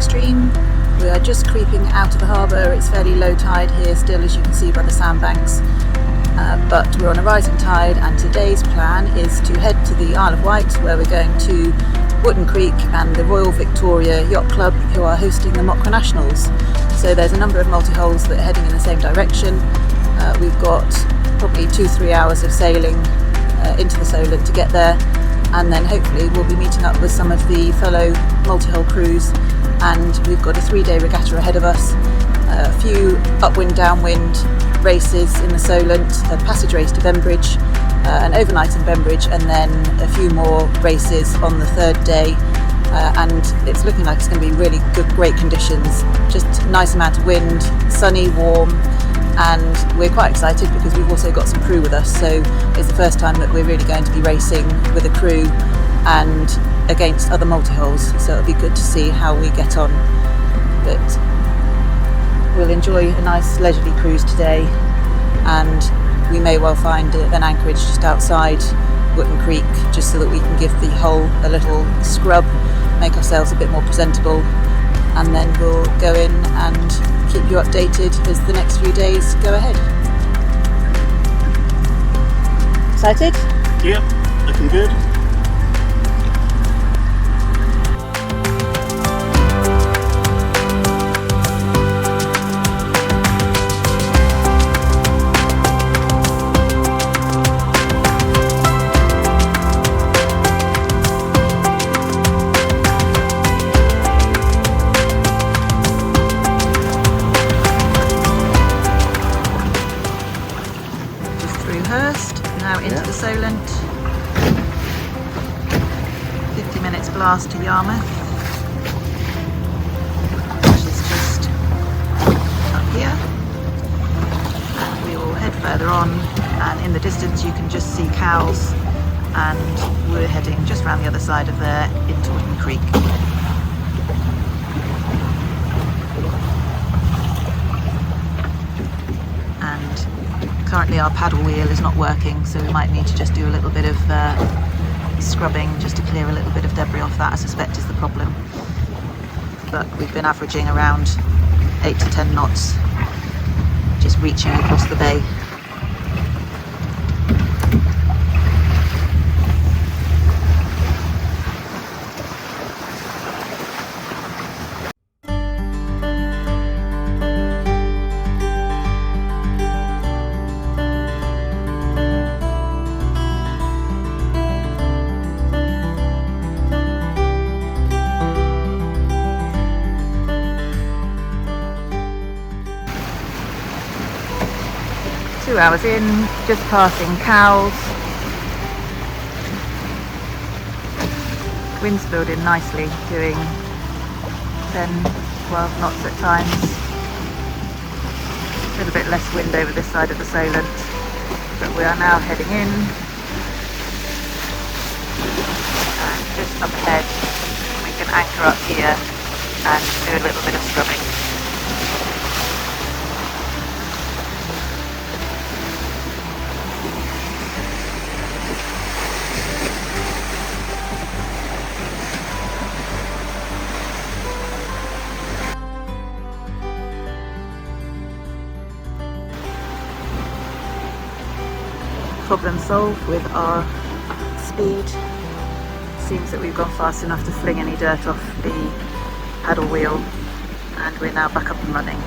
extreme. We are just creeping out of the harbour. It's fairly low tide here still, as you can see by the sandbanks, but we're on a rising tide, and today's plan is to head to the Isle of Wight, where we're going to Wootton Creek and the Royal Victoria Yacht Club, who are hosting the MOCRA Nationals. So there's a number of multi-hulls that are heading in the same direction. We've got probably 2-3 hours of sailing into the Solent to get there, and then hopefully we'll be meeting up with some of the fellow multi-hull crews, and we've got a 3-day regatta ahead of us, a few upwind downwind races in the Solent, a passage race to Bembridge, an overnight in Bembridge, and then a few more races on the 3rd day, and it's looking like it's going to be really good, great conditions, just a nice amount of wind, sunny, warm, and we're quite excited because we've also got some crew with us, so it's the first time that we're really going to be racing with a crew and against other multi-hulls, so it'll be good to see how we get on. But we'll enjoy a nice leisurely cruise today, and we may well find an anchorage just outside Wootton Creek, just so that we can give the hull a little scrub, make ourselves a bit more presentable, and then we'll go in and keep you updated as the next few days go ahead. Excited? Yep, looking good. 50 minutes blast to Yarmouth, which is just up here, and we will head further on, and in the distance you can just see Cowes, and we're heading just around the other side of there into Wootton Creek. Currently our paddle wheel is not working, so we might need to just do a little bit of scrubbing just to clear a little bit of debris off that, I suspect is the problem. But we've been averaging around 8 to 10 knots, just reaching across the bay. Two hours in, just passing Cowes. Wind's building nicely, doing 10-12 knots at times. A little bit less wind over this side of the Solent, but we are now heading in. And just up ahead, we can anchor up here and do a little bit of scrubbing. Problem solved with our speed. Seems that we've gone fast enough to fling any dirt off the paddle wheel, and we're now back up and running.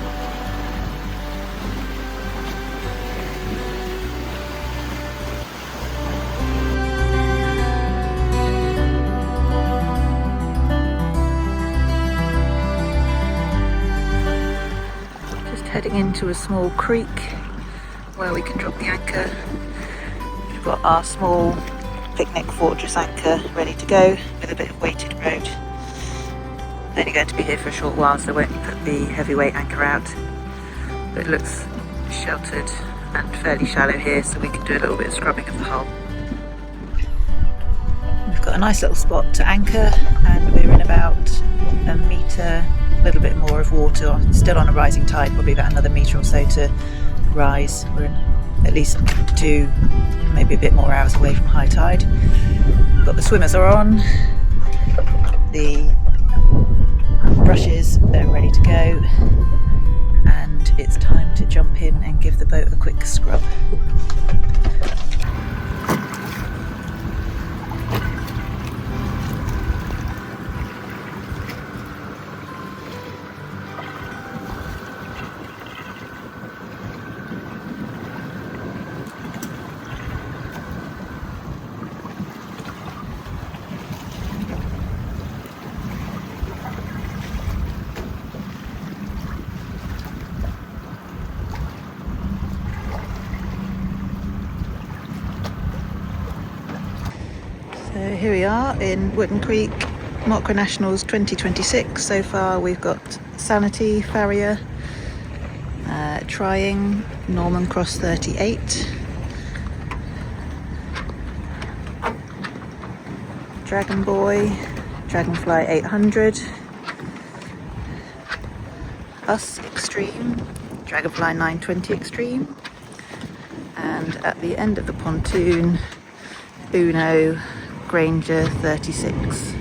Just heading into a small creek where we can drop the anchor. We've got our small picnic fortress anchor ready to go with a bit of weighted road. Only going to be here for a short while, so I won't put the heavyweight anchor out, but it looks sheltered and fairly shallow here, so we can do a little bit of scrubbing of the hull. We've got a nice little spot to anchor, and we're in about a metre, a little bit more of water, still on a rising tide, probably about another metre or so to rise. We're in at least 2, maybe a bit more hours away from high tide. We've got the swimmers are on, the brushes, they're ready to go, and it's time to jump in and give the boat a quick scrub. So here we are in Wootton Creek, MOCRA Nationals 2026. So far we've got Sanity, Farrier, Trying, Norman Cross 38, Dragon Boy, Dragonfly 800, Us Extreme, Dragonfly 920 Extreme, and at the end of the pontoon, Uno, Granger 36.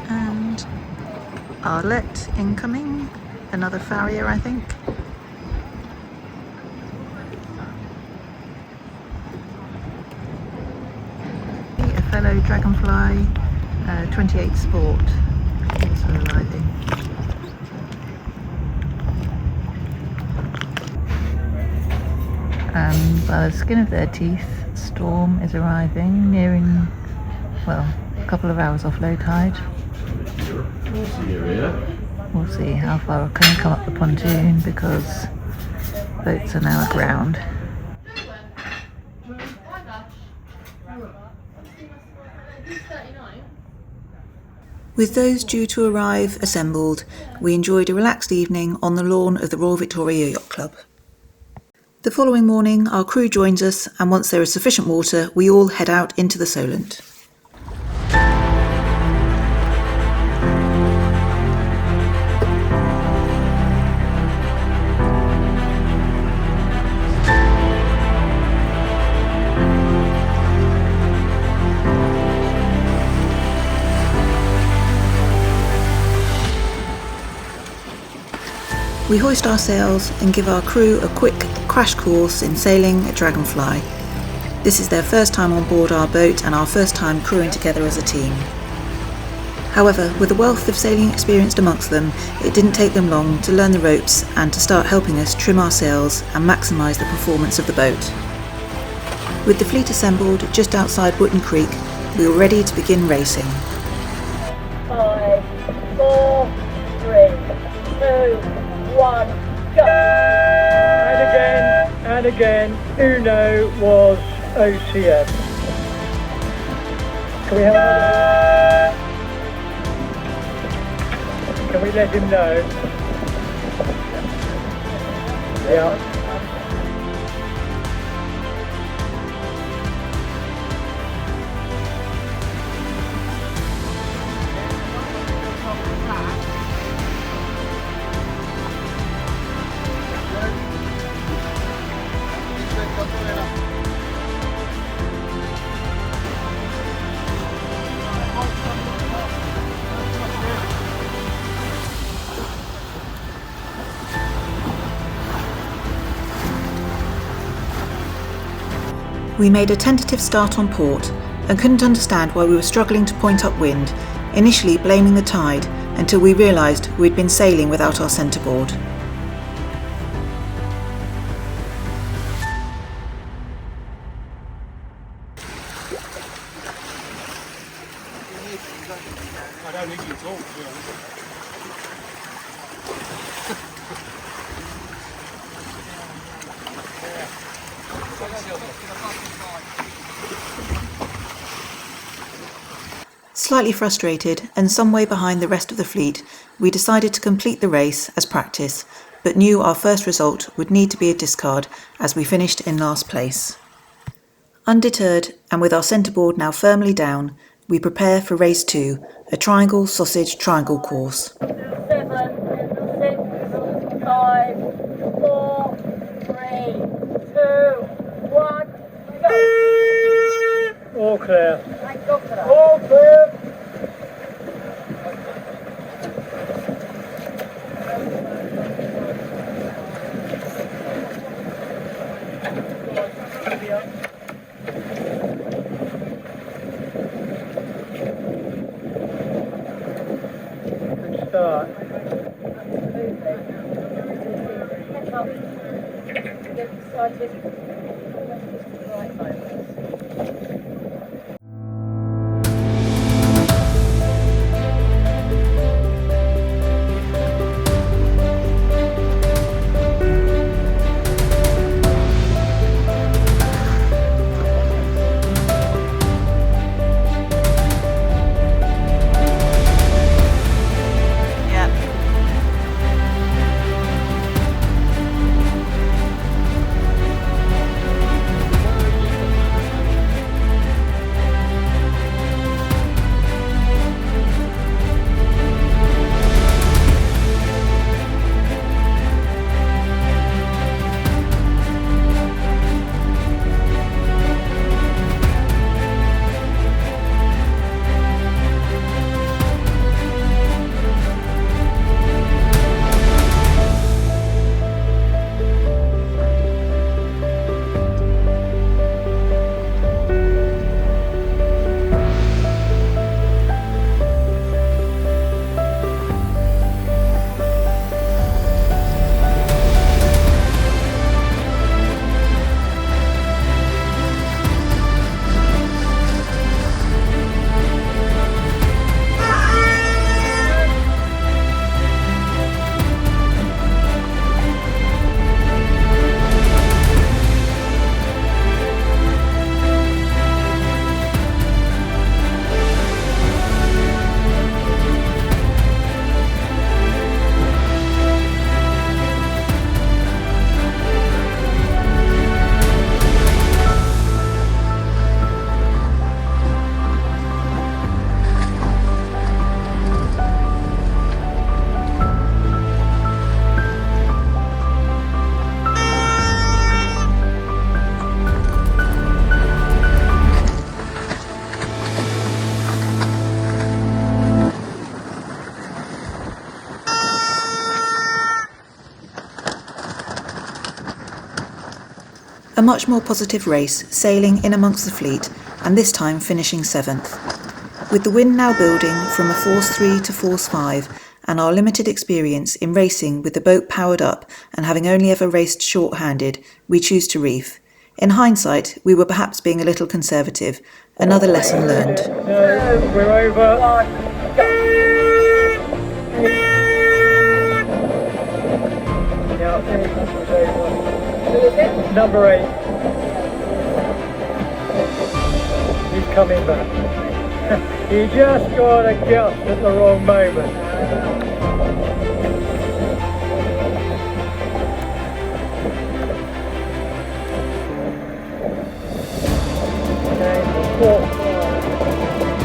And Arlette incoming, another Farrier I think. A fellow Dragonfly 28 Sport also arriving. And by the skin of their teeth, Storm is arriving, nearing, well, a couple of hours off low tide. We'll see how far I can come up the pontoon because boats are now aground. With those due to arrive assembled, we enjoyed a relaxed evening on the lawn of the Royal Victoria Yacht Club. The following morning, our crew joins us, and once there is sufficient water, we all head out into the Solent. We hoist our sails and give our crew a quick crash course in sailing a Dragonfly. This is their first time on board our boat and our first time crewing together as a team. However, with a wealth of sailing experience amongst them, it didn't take them long to learn the ropes and to start helping us trim our sails and maximise the performance of the boat. With the fleet assembled just outside Wootton Creek, we were ready to begin racing. 5, 4, 3, 2, 1, go! And again, Uno was OCM. Can we have another? Can we let him know? Yeah. We made a tentative start on port and couldn't understand why we were struggling to point upwind, initially blaming the tide until we realised we'd been sailing without our centreboard. I don't think you talk, to be honest. Slightly frustrated and some way behind the rest of the fleet, we decided to complete the race as practice, but knew our first result would need to be a discard as we finished in last place. Undeterred, and with our centreboard now firmly down, we prepare for race 2, a triangle sausage triangle course. 7, 6, 5, 4, clear. All clear. Good start. A much more positive race, sailing in amongst the fleet, and this time finishing 7th. With the wind now building from a force 3 to force 5, and our limited experience in racing with the boat powered up and having only ever raced short-handed, we choose to reef. In hindsight, we were perhaps being a little conservative. Another lesson learned. No, we're over. Yeah, it's over. Number 8. He's coming back. He just got a gust at the wrong moment. Okay,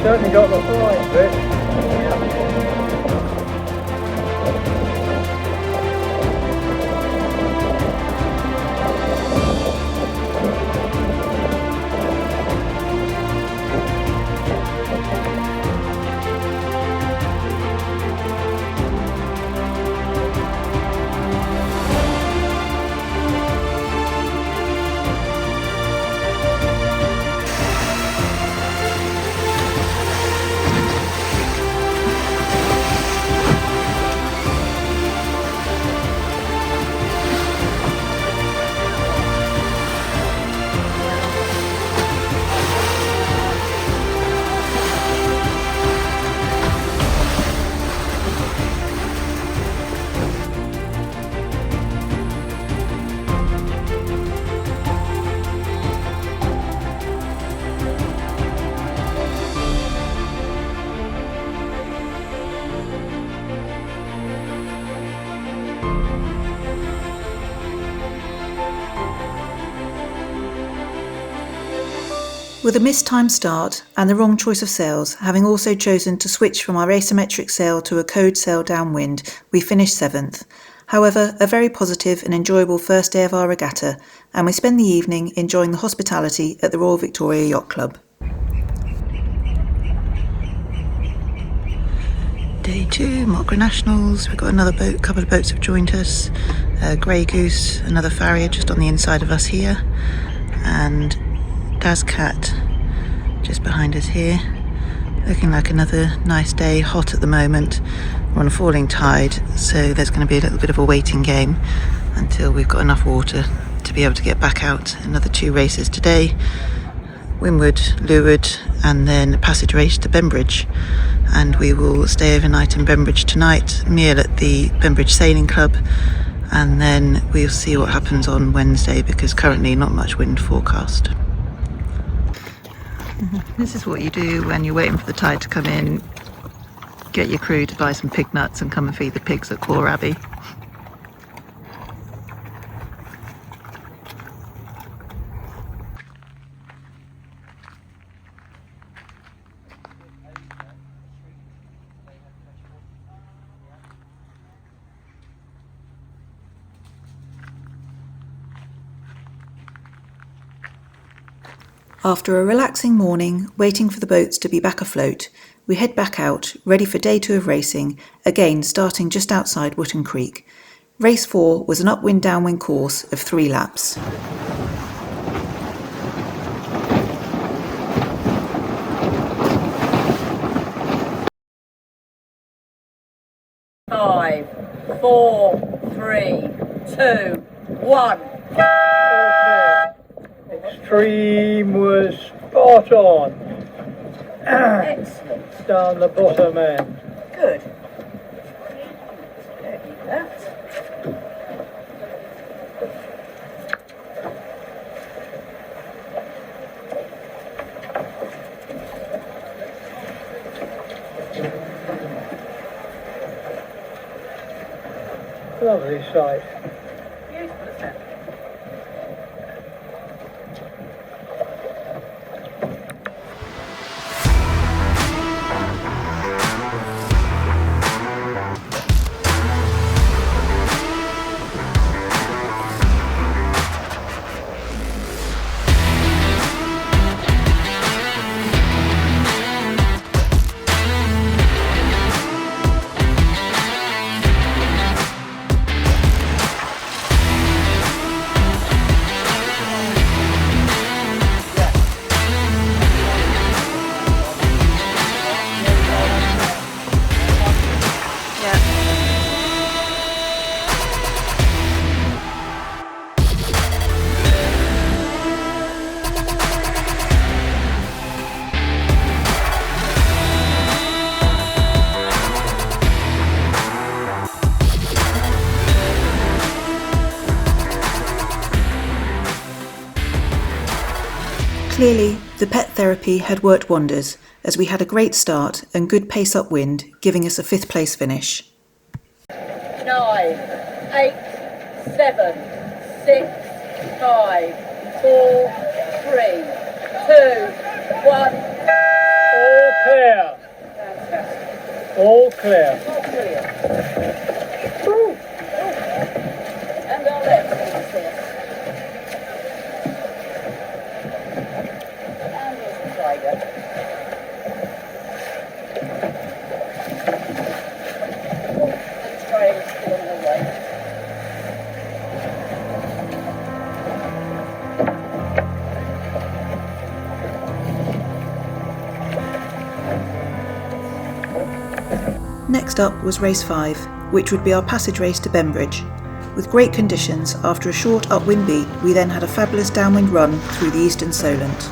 certainly got the flying bit. With a mistimed start and the wrong choice of sails, having also chosen to switch from our asymmetric sail to a code sail downwind, we finished 7th. However, a very positive and enjoyable first day of our regatta, and we spend the evening enjoying the hospitality at the Royal Victoria Yacht Club. Day 2, MOCRA Nationals. We've got another boat, couple of boats have joined us. Grey Goose, another farrier just on the inside of us here. And Das Cat just behind us here. Looking like another nice day, hot at the moment. We're on a falling tide, so there's going to be a little bit of a waiting game until we've got enough water to be able to get back out. Another 2 races today. Windward, Leeward, and then a passage race to Bembridge. And we will stay overnight in Bembridge tonight, meal at the Bembridge Sailing Club, and then we'll see what happens on Wednesday because currently not much wind forecast. This is what you do when you're waiting for the tide to come in. Get your crew to buy some pig nuts and come and feed the pigs at Clore Abbey. After a relaxing morning, waiting for the boats to be back afloat, we head back out, ready for day 2 of racing, again starting just outside Wootton Creek. Race 4 was an upwind-downwind course of 3 laps. Five, 4, 3, 2, 1. Extreme was spot on. Excellent. Down the bottom end. Good. There you go. Lovely sight. Beautiful, isn't it? Clearly, the pet therapy had worked wonders as we had a great start and good pace upwind, giving us a 5th place finish. 9, 8, 7, 6, 5, 4, 3, 2, 1. All clear. Fantastic. All clear. All clear. Ooh. And our left is here. And there's the tiger. And trail's still on her way. Next up was race 5, which would be our passage race to Bembridge. With great conditions, after a short upwind beat, we then had a fabulous downwind run through the eastern Solent.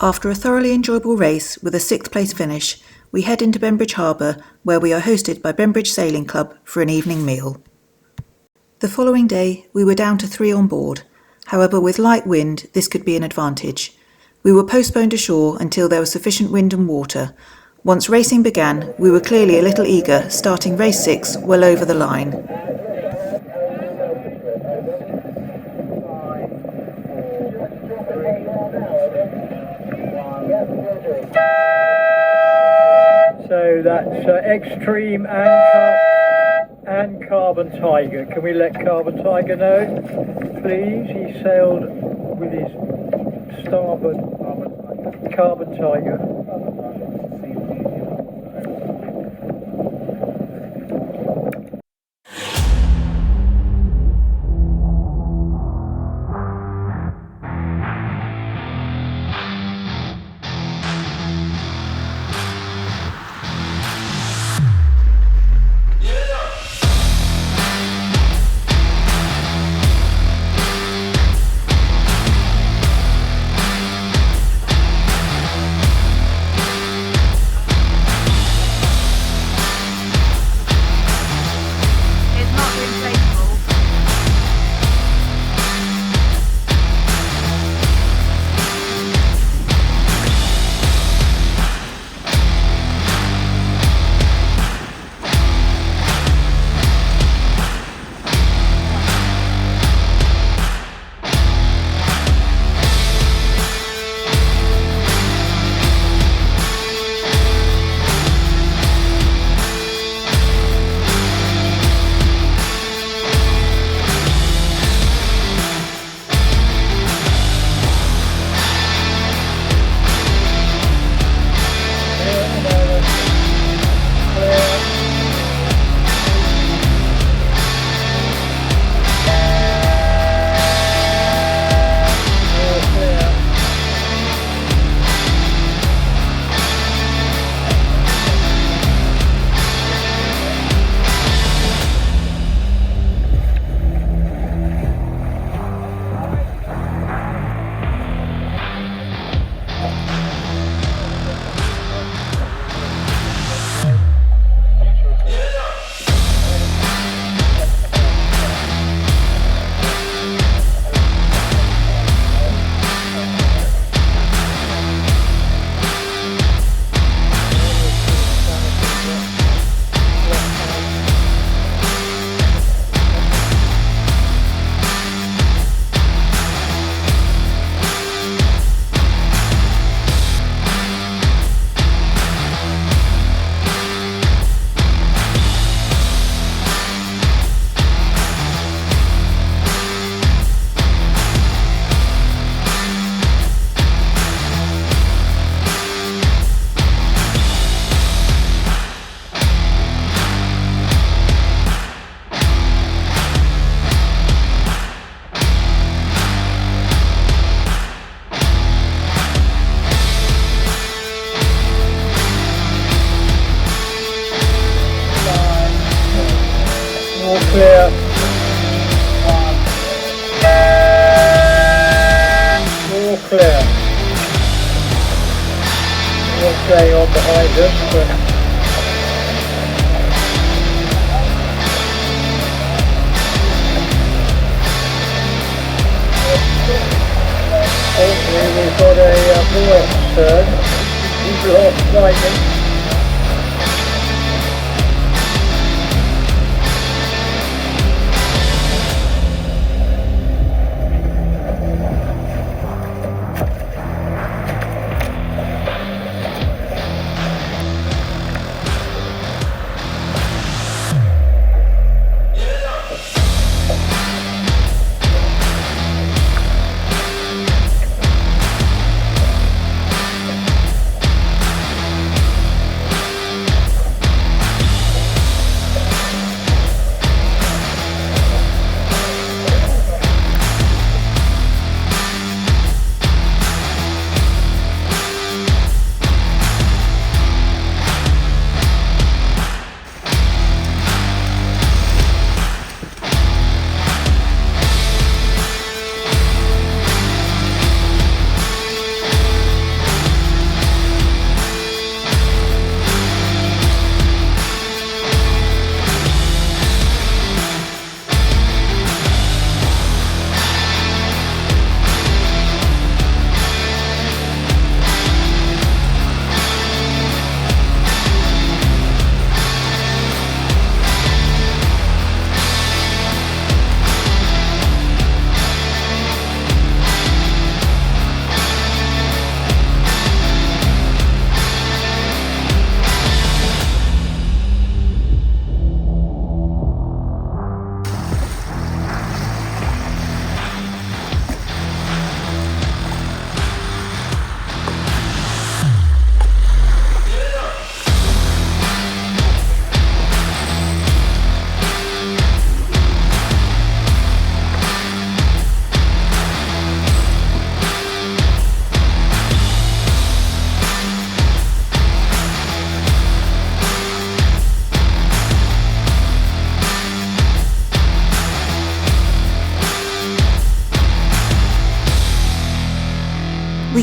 After a thoroughly enjoyable race with a 6th place finish, we head into Bembridge Harbour, where we are hosted by Bembridge Sailing Club for an evening meal. The following day, we were down to 3 on board. However, with light wind, this could be an advantage. We were postponed ashore until there was sufficient wind and water. Once racing began, we were clearly a little eager, starting race 6 well over the line. So that's Extreme and Carbon Tiger. Can we let Carbon Tiger know, please? He sailed with his starboard Carbon Tiger. Clear. All clear. What's going on behind us? But hopefully we've got a buoyant turn. He's lost slightly.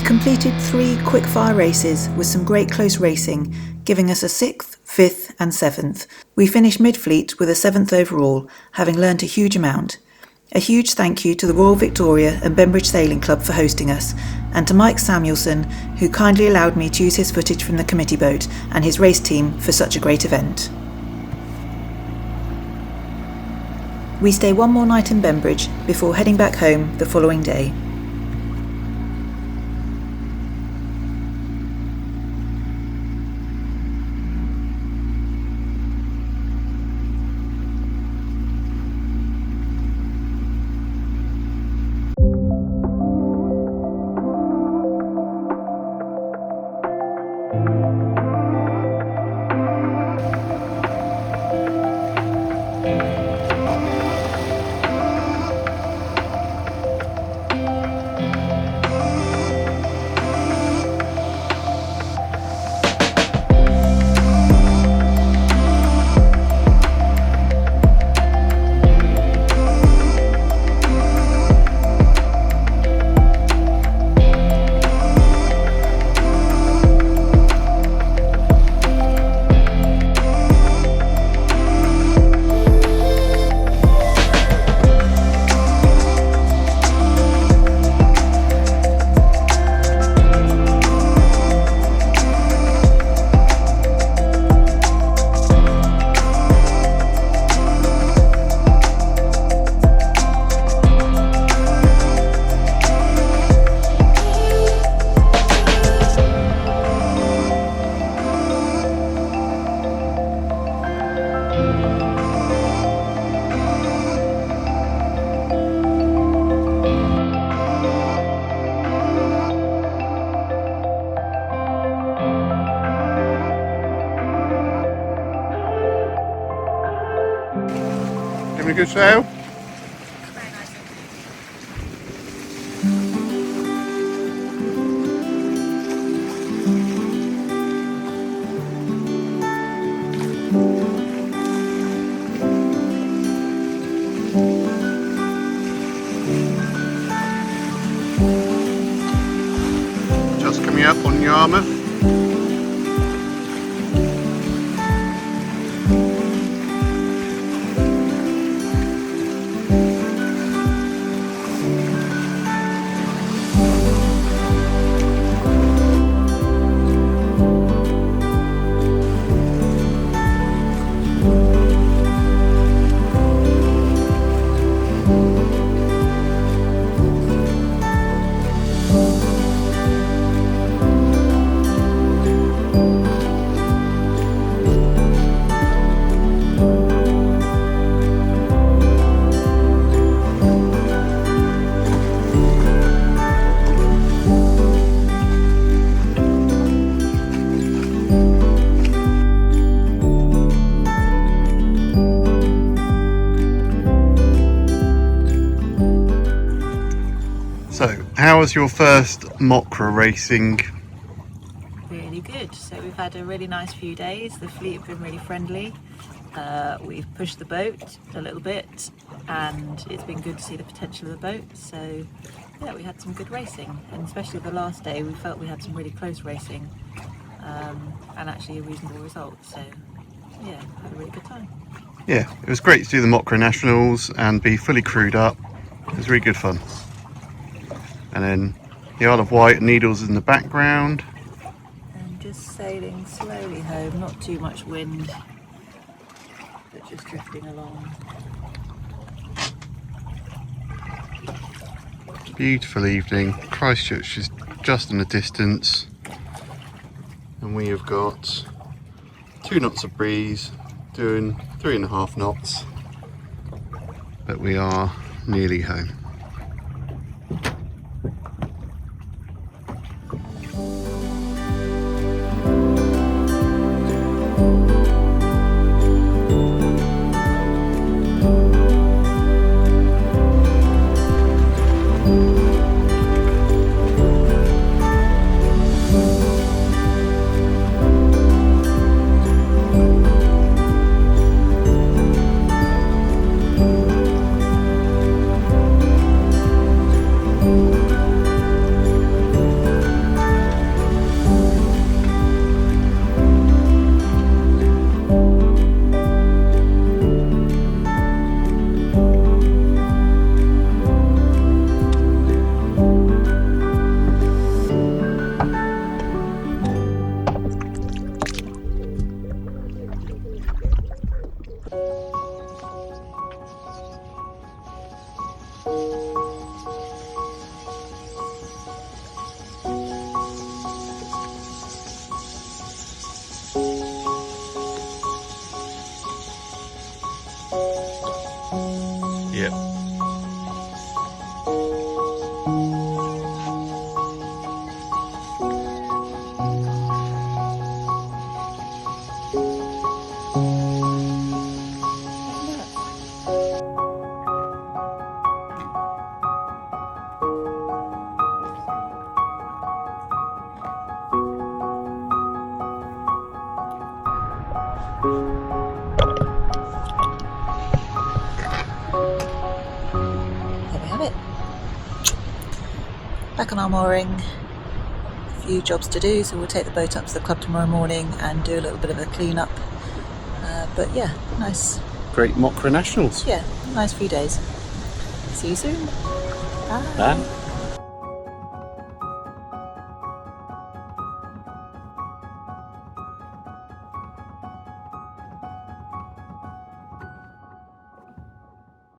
We completed 3 quick-fire races with some great close racing, giving us a 6th, 5th and 7th. We finished mid-fleet with a 7th overall, having learnt a huge amount. A huge thank you to the Royal Victoria and Bembridge Sailing Club for hosting us, and to Mike Samuelson, who kindly allowed me to use his footage from the committee boat and his race team for such a great event. We stay one more night in Bembridge before heading back home the following day. Having a good sail? Just coming up on Yarmouth. How was your first MOCRA racing? Really good. So we've had a really nice few days. The fleet have been really friendly. We've pushed the boat a little bit and it's been good to see the potential of the boat. So yeah, we had some good racing, and especially the last day we felt we had some really close racing and actually a reasonable result. So yeah, had a really good time. Yeah, it was great to do the MOCRA Nationals and be fully crewed up. It was really good fun. And then the Isle of Wight and Needles in the background. And just sailing slowly home, not too much wind, but just drifting along. Beautiful evening. Christchurch is just in the distance. And we have got 2 knots of breeze, doing 3.5 knots. But we are nearly home. Yep. There we have it. Back on our mooring. A few jobs to do, so we'll take the boat up to the club tomorrow morning and do a little bit of a clean up. But yeah, nice. Great MOCRA Nationals. Yeah, nice few days. See you soon. Bye. Bye.